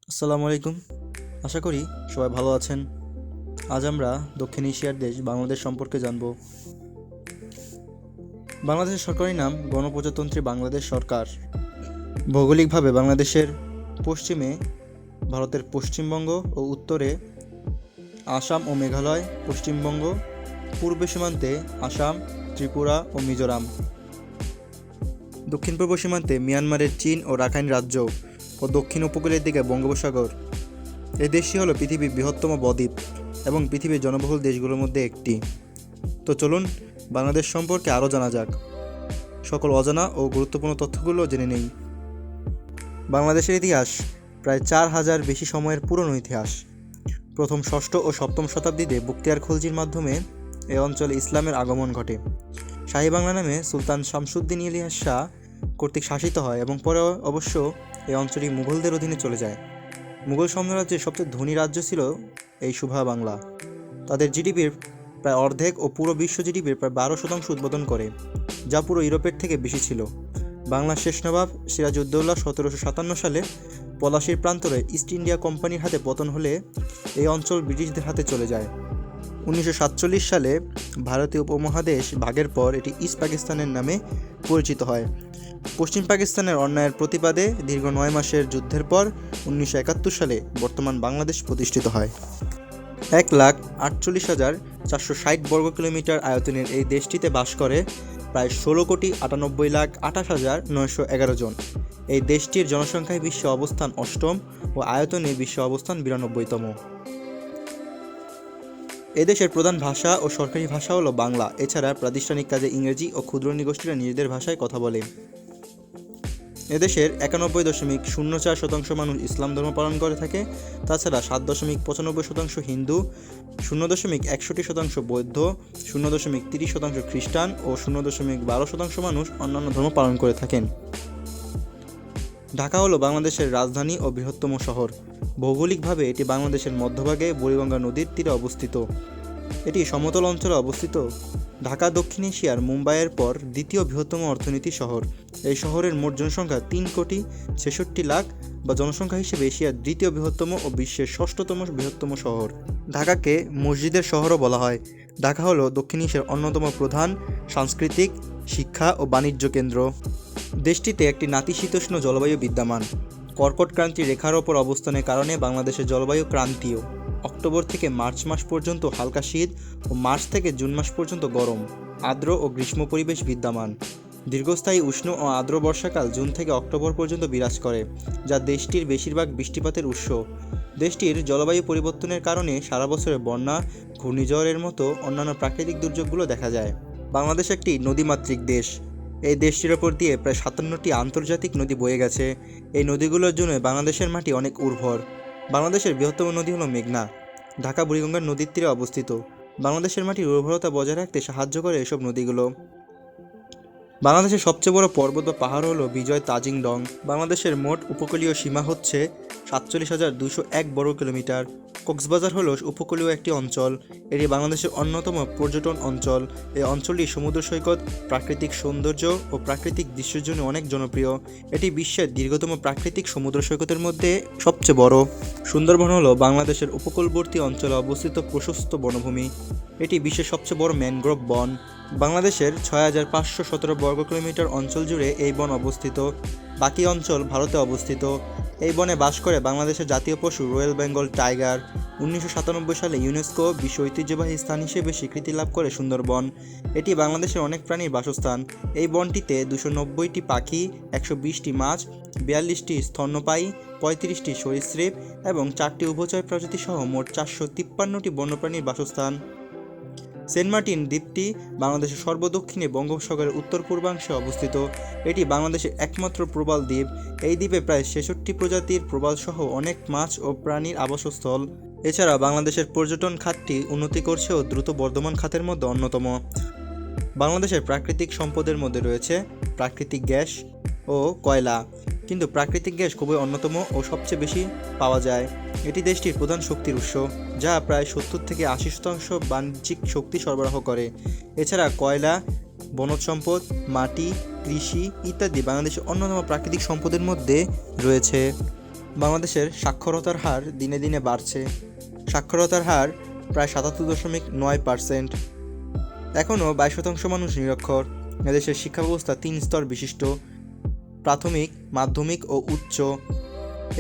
আসসালামু আলাইকুম। আশা করি সবাই ভালো আছেন। আজ আমরা দক্ষিণ এশিয়ার দেশ বাংলাদেশ সম্পর্কে জানব। বাংলাদেশের সরকারি নাম গণপ্রজাতন্ত্রী বাংলাদেশ সরকার। ভৌগোলিকভাবে বাংলাদেশের পশ্চিমে ভারতের পশ্চিমবঙ্গ ও উত্তরে আসাম ও মেঘালয়, পশ্চিমবঙ্গ, পূর্ব সীমান্তে আসাম, ত্রিপুরা ও মিজোরাম, দক্ষিণ পূর্ব সীমান্তে মিয়ানমারের চীন ও রাখাইন রাজ্য ও দক্ষিণ উপকূলের দিকে বঙ্গোপসাগর। এই দেশটি হলো পৃথিবীর বৃহত্তম বদ্বীপ এবং পৃথিবীর জনবহুল দেশগুলোর মধ্যে একটি। তো চলুন বাংলাদেশ সম্পর্কে আরও জানা যাক। সকল অজানা ও গুরুত্বপূর্ণ তথ্যগুলো জেনে নেই। বাংলাদেশের ইতিহাস প্রায় 4000 বেশি সময়ের পুরনো ইতিহাস। প্রথম ষষ্ঠ ও সপ্তম শতাব্দীতে বখতিয়ার খলজির মাধ্যমে এ অঞ্চলে ইসলামের আগমন ঘটে। শাহী বাংলা নামে সুলতান শামসুদ্দীন ইলিয়াস শাহ কর্তৃক শাসিত হয় এবং পরে অবশ্য এই অঞ্চলটি মুঘলদের অধীনে চলে যায়। মুঘল সাম্রাজ্যের সবচেয়ে ধনী রাজ্য ছিল এই সুভা বাংলা। তাদের জিডিপির প্রায় অর্ধেক ও পুরো বিশ্ব জিডিপির প্রায় 12% উৎপাদন করে, যা পুরো ইউরোপের থেকে বেশি ছিল। বাংলার শেষ নবাব সিরাজউদ্দৌলা 1757 সালে পলাশীর প্রান্তরে ইস্ট ইন্ডিয়া কোম্পানির হাতে পতন হলে এই অঞ্চল ব্রিটিশদের হাতে চলে যায়। 1947 সালে ভারতীয় উপমহাদেশ ভাগের পর এটি ইস্ট পাকিস্তানের নামে পরিচিত হয়। পশ্চিম পাকিস্তানের অন্যায়ের প্রতিবাদে দীর্ঘ 9 মাসের যুদ্ধের পর 1971 সালে বর্তমান বাংলাদেশ প্রতিষ্ঠিত হয়। 1,48,460 বর্গ কিলোমিটার আয়তনের এই দেশটিতে বাস করে প্রায় 16,98,28,911 জন। এই দেশটির জনসংখ্যায় বিশ্বে অবস্থান 8ম ও আয়তনে বিশ্বে অবস্থান 92তম। এদেশের প্রধান ভাষা ও সরকারি ভাষা হলো বাংলা। এছাড়া প্রাতিষ্ঠানিক কাজে ইংরেজি ও ক্ষুদ্র নৃগোষ্ঠীরা নিজেদের ভাষায় কথা বলে। এদেশের 91.04% মানুষ ইসলাম ধর্ম পালন করে থাকে। তাছাড়া 7.95% হিন্দু, 0.61% বৌদ্ধ, 0.30% খ্রিস্টান ও 0.12% মানুষ অন্যান্য ধর্ম পালন করে থাকেন। ঢাকা হলো বাংলাদেশের রাজধানী ও বৃহত্তম শহর। ভৌগোলিকভাবে এটি বাংলাদেশের মধ্যভাগে বুড়িগঙ্গা নদীর তীরে অবস্থিত। এটি সমতল অঞ্চলে অবস্থিত। ঢাকা দক্ষিণ এশিয়ার মুম্বাইয়ের পর দ্বিতীয় বৃহত্তম অর্থনীতি শহর। এই শহরের মোট জনসংখ্যা 3,66,00,000 বা জনসংখ্যা হিসেবে এশিয়ার দ্বিতীয় বৃহত্তম ও বিশ্বের 6ষ্ঠতম বৃহত্তম শহর। ঢাকাকে মসজিদের শহরও বলা হয়। ঢাকা হলো দক্ষিণ এশিয়ার অন্যতম প্রধান সাংস্কৃতিক, শিক্ষা ও বাণিজ্য কেন্দ্র। দেশটিতে একটি নাতিশীতোষ্ণ জলবায়ু বিদ্যমান। কর্কট ক্রান্তি রেখার ওপর অবস্থানের কারণে বাংলাদেশের জলবায়ু ক্রান্তীয়। অক্টোবর থেকে মার্চ মাস পর্যন্ত হালকা শীত ও মার্চ থেকে জুন মাস পর্যন্ত গরম, আর্দ্র ও গ্রীষ্ম পরিবেশ বিদ্যমান। দীর্ঘস্থায়ী উষ্ণ ও আর্দ্র বর্ষাকাল জুন থেকে অক্টোবর পর্যন্ত বিরাজ করে, যা দেশটির বেশিরভাগ বৃষ্টিপাতের উৎস। দেশটির জলবায়ু পরিবর্তনের কারণে সারা বছরে বন্যা, ঘূর্ণিঝড়ের মতো অন্যান্য প্রাকৃতিক দুর্যোগগুলো দেখা যায়। বাংলাদেশ একটি নদীমাতৃক দেশ। এই দেশটির ওপর দিয়ে প্রায় 57টি আন্তর্জাতিক নদী বয়ে গেছে। এই নদীগুলোর জন্য বাংলাদেশের মাটি অনেক উর্বর। বাংলাদেশের বৃহত্তম নদী হলো মেঘনা। ঢাকা বুড়িগঙ্গার নদীর তীরে অবস্থিত। বাংলাদেশের মাটির উর্বরতা বজায় রাখতে সাহায্য করে এসব নদীগুলো। বাংলাদেশের সবচেয়ে বড় পর্বত বা পাহাড় হলো বিজয় তাজিং ডং। বাংলাদেশের মোট উপকূলীয় সীমা হচ্ছে 47,201 বর্গ কিলোমিটার। কক্সবাজার হলো উপকূলীয় একটি অঞ্চল। এটি বাংলাদেশের অন্যতম পর্যটন অঞ্চল। এই অঞ্চলটি সমুদ্র সৈকত, প্রাকৃতিক সৌন্দর্য ও প্রাকৃতিক দৃশ্যের জন্য অনেক জনপ্রিয়। এটি বিশ্বের দীর্ঘতম প্রাকৃতিক সমুদ্র সৈকতের মধ্যে সবচেয়ে বড়। সুন্দরবন হলো বাংলাদেশের উপকূলবর্তী অঞ্চলে অবস্থিত প্রশস্ত বনভূমি। এটি বিশ্বের সবচেয়ে বড় ম্যানগ্রোভ বন। বাংলাদেশের 6,517 বর্গ কিলোমিটার অঞ্চল জুড়ে এই বন অবস্থিত। বাকি অঞ্চল ভারতে অবস্থিত। এই বনে বাস করে বাংলাদেশের জাতীয় পশু রয়্যাল বেঙ্গল টাইগার। 1997 সালে ইউনেস্কো বিশ্ব ঐতিহ্যবাহী স্থান হিসেবে স্বীকৃতি লাভ করে সুন্দরবন। এটি বাংলাদেশের অনেক প্রাণীর বাসস্থান। এই বনটিতে 290টি পাখি, 120টি মাছ, 42টি স্তন্যপায়ী, 35টি সরীসৃপ এবং 4টি উভচর প্রজাতি সহ মোট 453টি বন্যপ্রাণীর বাসস্থান। সেন্ট মার্টিন দ্বীপটি বাংলাদেশের সর্বদক্ষিণে বঙ্গোপসাগরের উত্তর পূর্বাংশে অবস্থিত। এটি বাংলাদেশের একমাত্র প্রবাল দ্বীপ। এই দ্বীপে প্রায় 66টি প্রজাতির প্রবাল সহ অনেক মাছ ও প্রাণীর আবাসস্থল। এছাড়া বাংলাদেশের পর্যটন খাতটি উন্নতি করছে ও দ্রুত বর্ধমান খাতের মধ্যে অন্যতম। বাংলাদেশের প্রাকৃতিক সম্পদের মধ্যে রয়েছে প্রাকৃতিক গ্যাস ও কয়লা, কিন্তু প্রাকৃতিক গ্যাস খুবই অন্যতম ও সবচেয়ে বেশি পাওয়া যায়। এটি দেশটির প্রধান শক্তির উৎস, যা প্রায় 70 থেকে 80% বাণিজ্যিক শক্তি সরবরাহ করে। এছাড়া কয়লা, বনজ সম্পদ, মাটি, কৃষি ইত্যাদি বাংলাদেশের অন্যতম প্রাকৃতিক সম্পদের মধ্যে রয়েছে। বাংলাদেশের সাক্ষরতার হার দিনে দিনে বাড়ছে। সাক্ষরতার হার প্রায় ৭৭.৯%। এখনও ২২% মানুষ নিরক্ষর। এদেশের শিক্ষা ব্যবস্থা ৩ স্তর বিশিষ্ট: প্রাথমিক, মাধ্যমিক ও উচ্চ।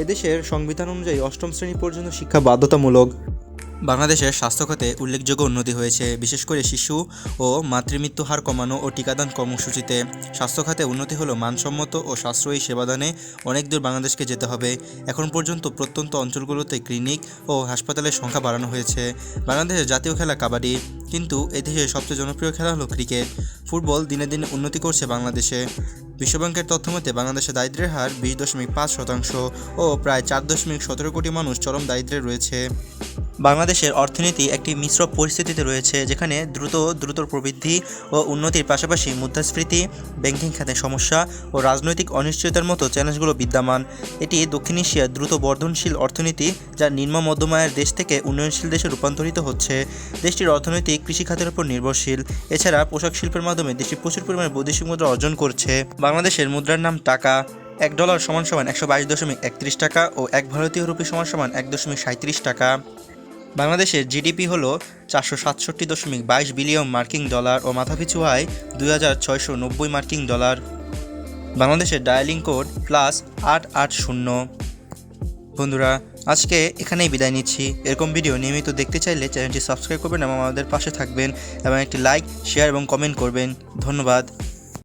এদেশের সংবিধান অনুযায়ী ৮ম শ্রেণী পর্যন্ত শিক্ষা বাধ্যতামূলক। বাংলাদেশের স্বাস্থ্য খাতে উল্লেখযোগ্য উন্নতি হয়েছে, বিশেষ করে শিশু ও মাতৃমৃত্যু হার কমানো ও টিকাদান কর্মসূচিতে। স্বাস্থ্য খাতে উন্নতি হলো মানসম্মত ও সাশ্রয়ী সেবাদানে অনেক দূর বাংলাদেশকে যেতে হবে। এখন পর্যন্ত প্রত্যন্ত অঞ্চলগুলোতে ক্লিনিক ও হাসপাতালের সংখ্যা বাড়ানো হয়েছে। বাংলাদেশের জাতীয় খেলা কাবাডি, কিন্তু এদেশের সবচেয়ে জনপ্রিয় খেলা হলো ক্রিকেট। ফুটবল দিনে দিনে উন্নতি করছে বাংলাদেশে। বিশ্বব্যাংকের তথ্যমতে বাংলাদেশে দারিদ্র্যের হার 20.5% ও প্রায় 4.17 কোটি মানুষ চরম দারিদ্র্যে রয়েছে। বাংলাদেশের অর্থনীতি একটি মিশ্র পরিস্থিতিতে রয়েছে, যেখানে দ্রুত প্রবৃদ্ধি ও উন্নতির পাশাপাশি মুদ্রাস্ফীতি, ব্যাংকিং খাতে সমস্যা ও রাজনৈতিক অনিশ্চয়তার মতো চ্যালেঞ্জগুলো বিদ্যমান। এটি দক্ষিণ এশিয়ার দ্রুত বর্ধনশীল অর্থনীতি, যা নিম্ন মধ্যম আয়ের দেশ থেকে উন্নয়নশীল দেশে রূপান্তরিত হচ্ছে। দেশটির অর্থনীতি কৃষি খাতের উপর নির্ভরশীল। এছাড়া পোশাক শিল্পের মাধ্যমে দেশটি প্রচুর পরিমাণে বৈদেশিক মুদ্রা অর্জন করছে। বাংলাদেশের মুদ্রার নাম টাকা। $1 = 122.31 টাকা ও 1 ভারতীয় রুপি = 1.37 টাকা। বাংলাদেশের জিডিপি হল 467.22 বিলিয়ন মার্কিন ডলার ও মাথাপিছু আয় $2,690 মার্কিন ডলার। বাংলাদেশের ডায়ালিং কোড +880। বন্ধুরা, আজকে এখানেই বিদায় নিচ্ছি। এরকম ভিডিও নিয়মিত দেখতে চাইলে চ্যানেলটি সাবস্ক্রাইব করবেন এবং আমাদের পাশে থাকবেন এবং একটি লাইক, শেয়ার এবং কমেন্ট করবেন। ধন্যবাদ।